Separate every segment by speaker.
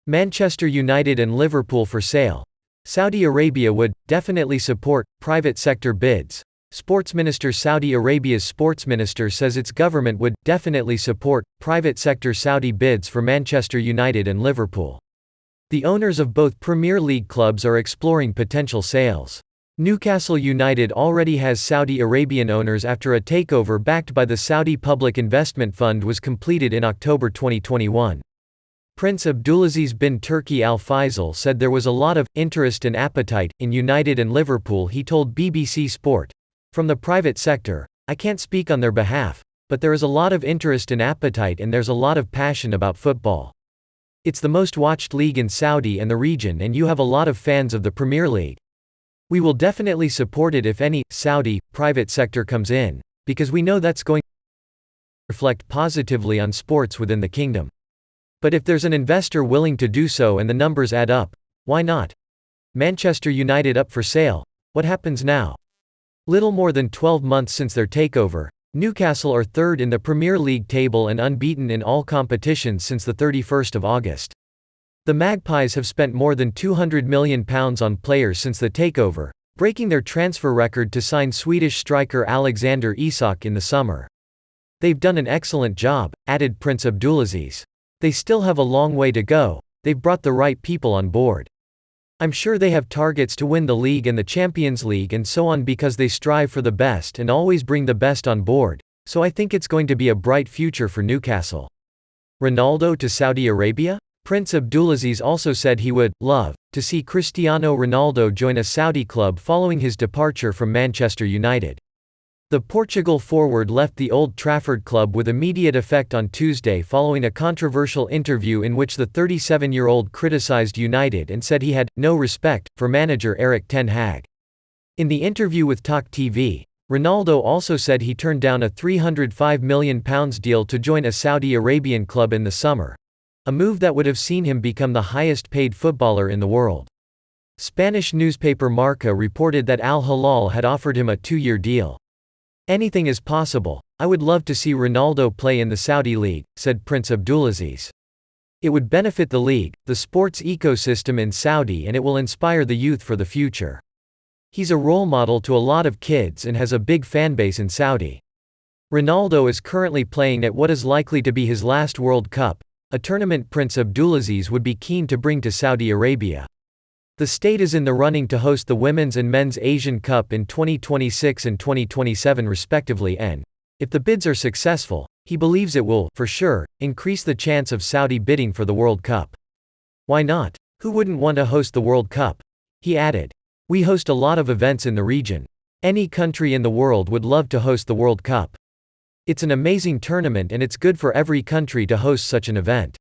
Speaker 1: Manchester United and Liverpool for sale. Saudi Arabia would definitely support private sector bids. Sports Minister Saudi Arabia's sports minister says its government would definitely support private sector Saudi bids for Manchester United and Liverpool. The owners of both Premier League clubs are exploring potential sales. Newcastle United already has Saudi Arabian owners after a takeover backed by the Saudi Public Investment Fund was completed in October 2021. Prince Abdulaziz bin Turki Al Faisal said there was a lot of interest and appetite in United and Liverpool. He told BBC Sport, "From the private sector, I can't speak on their behalf, but there is a lot of interest and appetite and there's a lot of passion about football. It's the most watched league in Saudi and the region and you have a lot of fans of the Premier League. We will definitely support it if any Saudi private sector comes in, because we know that's going to reflect positively on sports within the kingdom. But if there's an investor willing to do so and the numbers add up, why not? Manchester United up for sale, what happens now?" Little more than 12 months since their takeover, Newcastle are third in the Premier League table and unbeaten in all competitions since the 31st of August. The Magpies have spent more than £200 million on players since the takeover, breaking their transfer record to sign Swedish striker Alexander Isak in the summer. "They've done an excellent job," added Prince Abdulaziz. "They still have a long way to go, they've brought the right people on board. I'm sure they have targets to win the league and the Champions League and so on because they strive for the best and always bring the best on board, so I think it's going to be a bright future for Newcastle." Ronaldo to Saudi Arabia? Prince Abdulaziz also said he would love to see Cristiano Ronaldo join a Saudi club following his departure from Manchester United. The Portugal forward left the Old Trafford club with immediate effect on Tuesday following a controversial interview in which the 37-year-old criticised United and said he had no respect for manager Erik ten Hag. In the interview with Talk TV, Ronaldo also said he turned down a £305 million deal to join a Saudi Arabian club in the summer, a move that would have seen him become the highest-paid footballer in the world. Spanish newspaper Marca reported that Al Hilal had offered him a 2-year deal. "Anything is possible. I would love to see Ronaldo play in the Saudi league," said Prince Abdulaziz. "It would benefit the league, the sports ecosystem in Saudi, and it will inspire the youth for the future. He's a role model to a lot of kids and has a big fanbase in Saudi." Ronaldo is currently playing at what is likely to be his last World Cup, a tournament Prince Abdulaziz would be keen to bring to Saudi Arabia. The state is in the running to host the Women's and Men's Asian Cup in 2026 and 2027 respectively and, if the bids are successful, he believes it will, for sure, increase the chance of Saudi bidding for the World Cup. "Why not? Who wouldn't want to host the World Cup?" he added. "We host a lot of events in the region. Any country in the world would love to host the World Cup. It's an amazing tournament and it's good for every country to host such an event.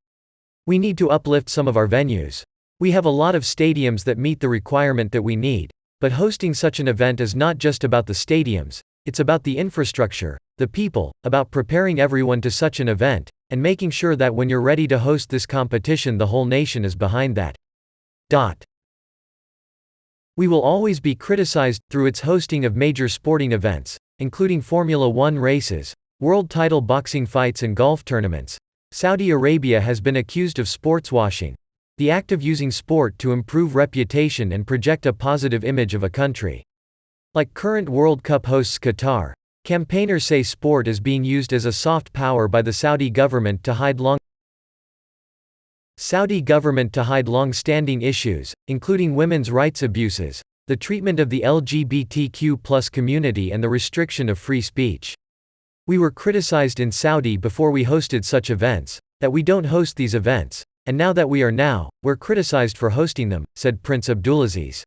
Speaker 1: We need to uplift some of our venues. We have a lot of stadiums that meet the requirement that we need, but hosting such an event is not just about the stadiums, it's about the infrastructure, the people, about preparing everyone to such an event, and making sure that when you're ready to host this competition the whole nation is behind that. We will always be criticized through its hosting of major sporting events, including Formula One races, world title boxing fights and golf tournaments. Saudi Arabia has been accused of sports washing, the act of using sport to improve reputation and project a positive image of a country. Like current World Cup hosts Qatar, campaigners say sport is being used as a soft power by the Saudi government to hide long-standing issues, including women's rights abuses, the treatment of the LGBTQ+ community and the restriction of free speech. "We were criticized in Saudi before we hosted such events, that we don't host these events. And now that we're criticized for hosting them," said Prince Abdulaziz.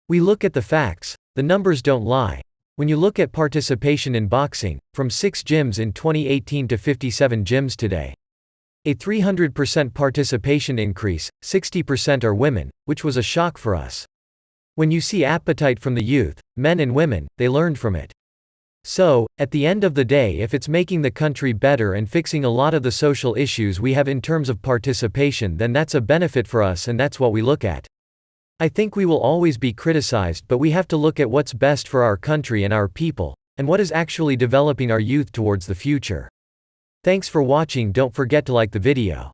Speaker 1: "We look at the facts, the numbers don't lie. When you look at participation in boxing, from 6 gyms in 2018 to 57 gyms today. A 300% participation increase, 60% are women, which was a shock for us. When you see appetite from the youth, men and women, they learned from it. So, at the end of the day, if it's making the country better and fixing a lot of the social issues we have in terms of participation, then that's a benefit for us and that's what we look at. I think we will always be criticized, but we have to look at what's best for our country and our people, and what is actually developing our youth towards the future." Thanks for watching. Don't forget to like the video.